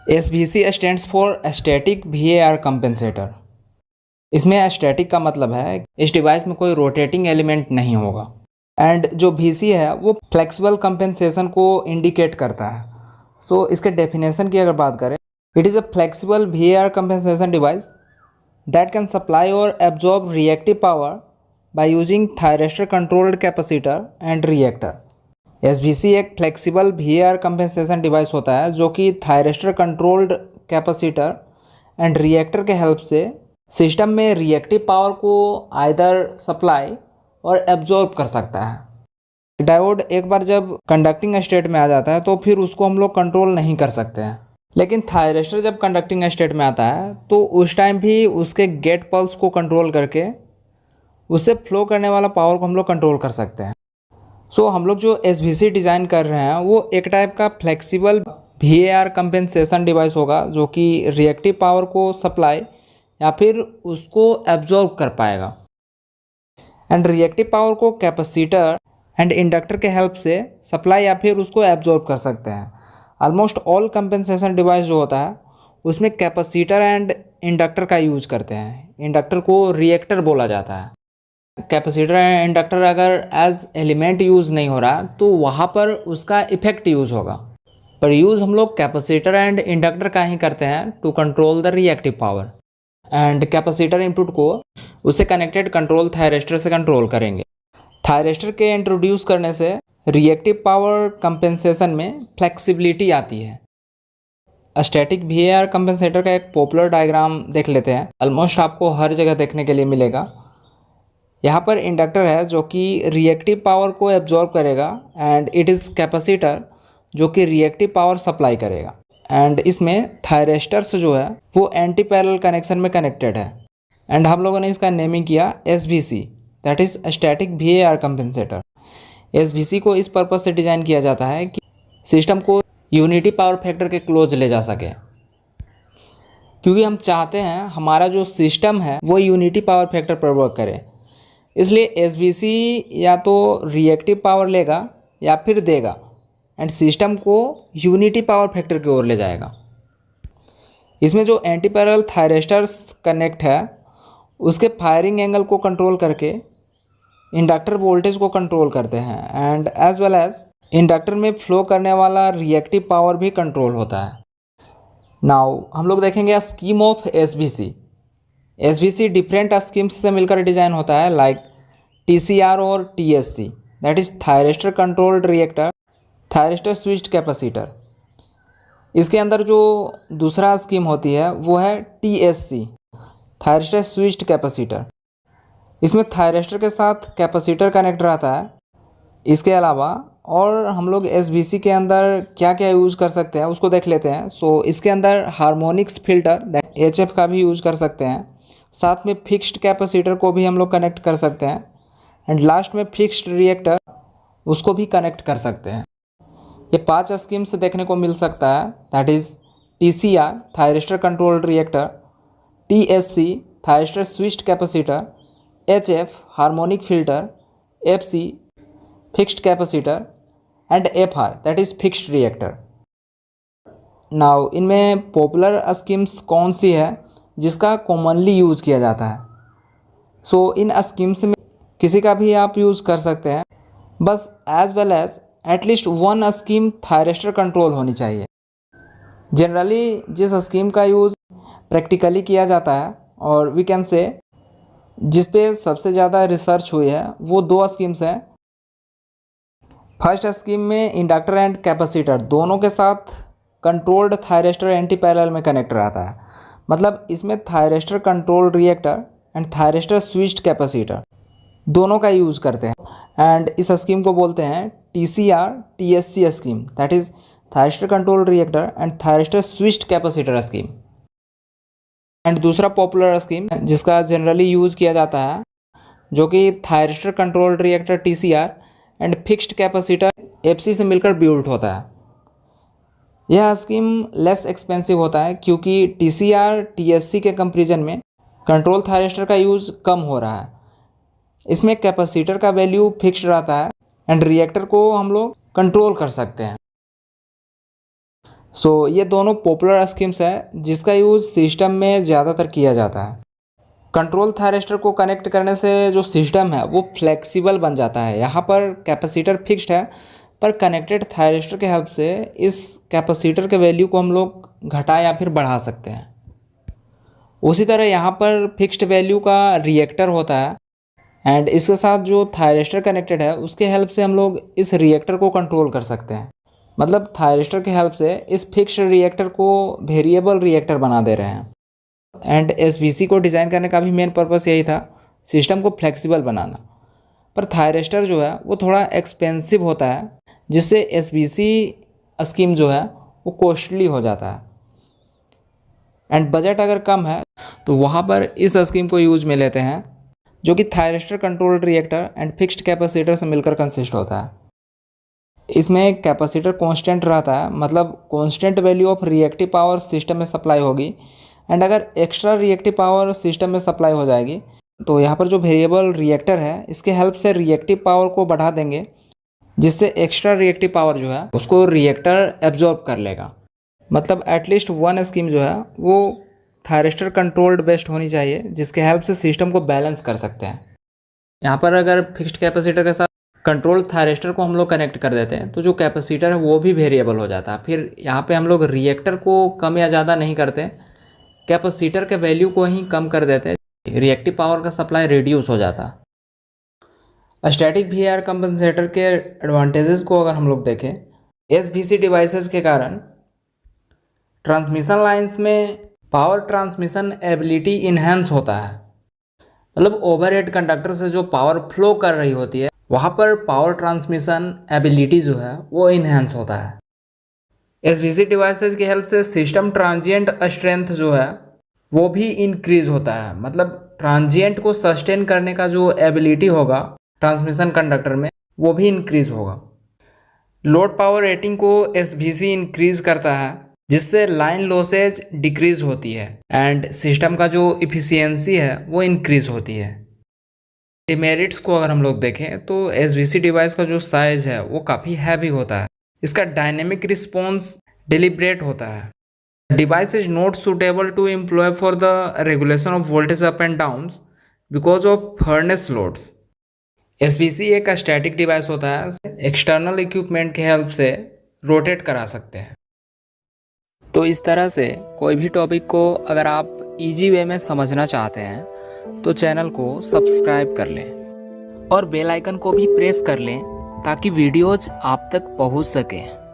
SVC stands for static VAR compensator. इसमें static का मतलब है इस डिवाइस में कोई रोटेटिंग एलिमेंट नहीं होगा। एंड जो VC है वो फ्लेक्सिबल कंपेंसेशन को इंडिकेट करता है। सो इसके डेफिनेशन की अगर बात करें, it is a flexible VAR compensation device that can supply or absorb reactive power by using thyristor controlled capacitor and reactor. SVC एक फ्लेक्सिबल VAR कंपेंसेशन डिवाइस होता है जो कि thyristor controlled capacitor and reactor के help से system में reactive power को either supply or absorb कर सकता है। डायोड एक बार जब कंडक्टिंग स्टेट में आ जाता है तो फिर उसको हम लोग कंट्रोल नहीं कर सकते हैं, लेकिन थायरिस्टर जब कंडक्टिंग स्टेट में आता है तो उस टाइम भी उसके गेट पल्स को कंट्रोल करके उससे फ्लो करने वाला पावर को हम लोग कंट्रोल कर सकते हैं। सो हम लोग जो SVC डिज़ाइन कर रहे हैं वो एक टाइप का फ्लेक्सिबल VAR कंपेंसेशन डिवाइस होगा जो कि रिएक्टिव पावर को सप्लाई या फिर उसको एब्जॉर्ब कर पाएगा एंड रिएक्टिव पावर को कैपेसिटर एंड इंडक्टर के हेल्प से सप्लाई या फिर उसको एब्जॉर्ब कर सकते हैं। ऑलमोस्ट ऑल कंपेंसेशन डिवाइस जो होता है उसमें कैपेसिटर एंड इंडक्टर का यूज करते हैं। इंडक्टर को रिएक्टर बोला जाता है। कैपेसिटर एंड इंडक्टर अगर एज एलिमेंट यूज़ नहीं हो रहा तो वहाँ पर उसका इफेक्ट यूज़ होगा, पर यूज़ हम लोग कैपेसिटर एंड इंडक्टर का ही करते हैं to control the reactive power. And capacitor input को उससे कनेक्टेड कंट्रोल थायरिस्टर से कंट्रोल करेंगे। थायरिस्टर के इंट्रोड्यूस करने से रिएक्टिव पावर कंपेंसेशन में फ्लेक्सिबिलिटी आती है। स्टैटिक VAR कंपेंसेटर का एक पॉपुलर डायग्राम देख लेते हैं। ऑलमोस्ट आपको हर जगह देखने के लिए मिलेगा। यहाँ पर इंडक्टर है जो कि रिएक्टिव पावर को एब्जॉर्ब करेगा एंड इट इज़ कैपेसिटर जो कि रिएक्टिव पावर सप्लाई करेगा। एंड इसमें थायरिस्टर्स जो है वो एंटी पैरेलल कनेक्शन में कनेक्टेड है एंड हम लोगों ने इसका नेमिंग किया SVC, that is static VAR compensator. SVC को इस पर्पज़ से डिज़ाइन किया जाता है कि सिस्टम को यूनिटी पावर फैक्टर के क्लोज ले जा सके, क्योंकि हम चाहते हैं हमारा जो सिस्टम है वो यूनिटी पावर फैक्टर पर वर्क करे। इसलिए SVC या तो रिएक्टिव पावर लेगा या फिर देगा एंड सिस्टम को यूनिटी पावर फैक्टर की ओर ले जाएगा। इसमें जो एंटी पैरेलल थायरिस्टर्स कनेक्ट है उसके फायरिंग एंगल को कंट्रोल करके इंडक्टर वोल्टेज को कंट्रोल करते हैं and as well as inductor में फ्लो करने वाला रिएक्टिव पावर भी कंट्रोल होता है। नाउ हम लोग देखेंगे scheme of SVC। SVC different schemes से मिलकर डिज़ाइन होता है, लाइक TCR और TSC, that is thyristor controlled reactor, thyristor switched capacitor. इसके अंदर जो दूसरा स्कीम होती है वो है TSC, थायरिस्टर स्विच्ड कैपेसिटर। इसमें थायरिस्टर के साथ कैपेसिटर कनेक्ट रहता है। इसके अलावा और हम लोग SVC के अंदर क्या क्या यूज़ कर सकते हैं उसको देख लेते हैं। सो इसके अंदर हार्मोनिक्स फिल्टर दैट HF का भी यूज़ कर सकते हैं, साथ में फिक्स्ड कैपेसिटर को भी हम लोग कनेक्ट कर सकते हैं एंड लास्ट में फिक्स्ड रिएक्टर उसको भी कनेक्ट कर सकते हैं। ये 5 स्कीम्स देखने को मिल सकता है, that is TCR thyristor controlled reactor, TSC thyristor switched capacitor, HF harmonic filter, FC fixed capacitor and FR that is fixed reactor. Now इनमें पॉपुलर स्कीम्स कौन सी है जिसका कॉमनली यूज़ किया जाता है? सो इन स्कीम्स में किसी का भी आप यूज़ कर सकते हैं, बस as well as at least one scheme thyristor control होनी चाहिए। जनरली जिस स्कीम का यूज़ प्रैक्टिकली किया जाता है और वी कैन से जिस पे सबसे ज़्यादा रिसर्च हुई है वो 2 स्कीम्स हैं। फर्स्ट स्कीम में इंडक्टर एंड कैपेसिटर दोनों के साथ कंट्रोल्ड थायरिस्टर एंटी पैरेलल में कनेक्ट रहता है। मतलब इसमें thyristor controlled reactor and thyristor switched capacitor दोनों का यूज़ करते हैं एंड इस स्कीम को बोलते हैं TCR TSC scheme, that is thyristor controlled reactor and thyristor switched capacitor scheme. And दूसरा पॉपुलर स्कीम जिसका जनरली यूज़ किया जाता है जो कि thyristor controlled reactor TCR and fixed capacitor FC से मिलकर बिल्ड होता है। यह स्कीम लेस एक्सपेंसिव होता है क्योंकि TCR TSC के कंपैरिजन में कंट्रोल थायरिस्टर का यूज़ कम हो रहा है। इसमें कैपेसिटर का वैल्यू फिक्स्ड रहता है एंड रिएक्टर को हम लोग कंट्रोल कर सकते हैं। ये दोनों पॉपुलर स्कीम्स हैं जिसका यूज़ सिस्टम में ज़्यादातर किया जाता है। कंट्रोल थायरिस्टर को कनेक्ट करने से जो सिस्टम है वो फ्लेक्सिबल बन जाता है। यहाँ पर कैपेसिटर फिक्स्ड है, पर कनेक्टेड थायरिस्टर के हेल्प से इस कैपेसिटर के वैल्यू को हम लोग घटा या फिर बढ़ा सकते हैं। उसी तरह यहाँ पर फिक्स्ड वैल्यू का रिएक्टर होता है एंड इसके साथ जो थायरिस्टर कनेक्टेड है उसके हेल्प से हम लोग इस रिएक्टर को कंट्रोल कर सकते हैं। मतलब थायरिस्टर के हेल्प से इस फिक्स्ड रिएक्टर को वेरिएबल रिएक्टर बना दे रहे हैं। एंड एसबीसी को डिज़ाइन करने का भी मेन पर्पस यही था, सिस्टम को फ्लेक्सिबल बनाना। पर थायरिस्टर जो है वो थोड़ा एक्सपेंसिव होता है, जिससे एसबीसी स्कीम जो है वो कॉस्टली हो जाता है। एंड बजट अगर कम है तो वहाँ पर इस स्कीम को यूज में लेते हैं, जो कि thyristor controlled reactor and fixed capacitor से मिलकर कंसिस्ट होता है। इसमें कैपेसिटर कांस्टेंट रहता है, मतलब constant value of reactive power system में सप्लाई होगी। एंड अगर एक्स्ट्रा रिएक्टिव पावर सिस्टम में सप्लाई हो जाएगी तो यहाँ पर जो वेरिएबल रिएक्टर है इसके हेल्प से रिएक्टिव पावर को बढ़ा देंगे, जिससे एक्स्ट्रा रिएक्टिव पावर जो है उसको रिएक्टर एब्जॉर्ब कर लेगा। मतलब एटलीस्ट वन स्कीम जो है वो थायरिस्टर कंट्रोल्ड बेस्ड होनी चाहिए, जिसके हेल्प से सिस्टम को बैलेंस कर सकते हैं। यहाँ पर अगर फिक्स्ड कैपेसिटर के साथ कंट्रोल थायरिस्टर को हम लोग कनेक्ट कर देते हैं तो जो कैपेसिटर है वो भी वेरिएबल हो जाता है। फिर यहाँ पे हम लोग रिएक्टर को कम या ज़्यादा नहीं करते, कैपेसिटर के वैल्यू को ही कम कर देते हैं, रिएक्टिव पावर का सप्लाई रिड्यूस हो जाता है। स्टैटिक वीआर कंपनसेटर के एडवांटेजेस को अगर हम लोग देखें, एसवीसी डिवाइसेस के कारण ट्रांसमिशन लाइंस में पावर ट्रांसमिशन एबिलिटी इन्हेंस होता है। मतलब ओवरहेड कंडक्टर से जो पावर फ्लो कर रही होती है वहाँ पर पावर ट्रांसमिशन एबिलिटी जो है वो इन्हेंस होता है। एसवीसी डिवाइसेस की हेल्प से सिस्टम ट्रांजिएंट स्ट्रेंथ जो है वो भी इंक्रीज होता है। मतलब ट्रांजिएंट को सस्टेन करने का जो एबिलिटी होगा ट्रांसमिशन कंडक्टर में वो भी इंक्रीज होगा। लोड पावर रेटिंग को एसवीसी इंक्रीज करता है, जिससे लाइन लॉसेज डिक्रीज होती है एंड सिस्टम का जो इफ़िशियंसी है वो इंक्रीज होती है। डिमेरिट्स को अगर हम लोग देखें तो एसवीसी डिवाइस का जो साइज है वो काफ़ी हैवी होता है। इसका डायनेमिक रिस्पॉन्स डिलिब्रेट होता है। Device is not suitable to employ for the regulation of voltage up and downs because of furnace loads. SVC एक स्टैटिक डिवाइस होता है, एक्सटर्नल इक्विपमेंट के हेल्प से रोटेट करा सकते हैं। तो इस तरह से कोई भी टॉपिक को अगर आप इजी वे में समझना चाहते हैं तो चैनल को सब्सक्राइब कर लें और बेल आइकन को भी प्रेस कर लें ताकि वीडियोज आप तक पहुंच सकें।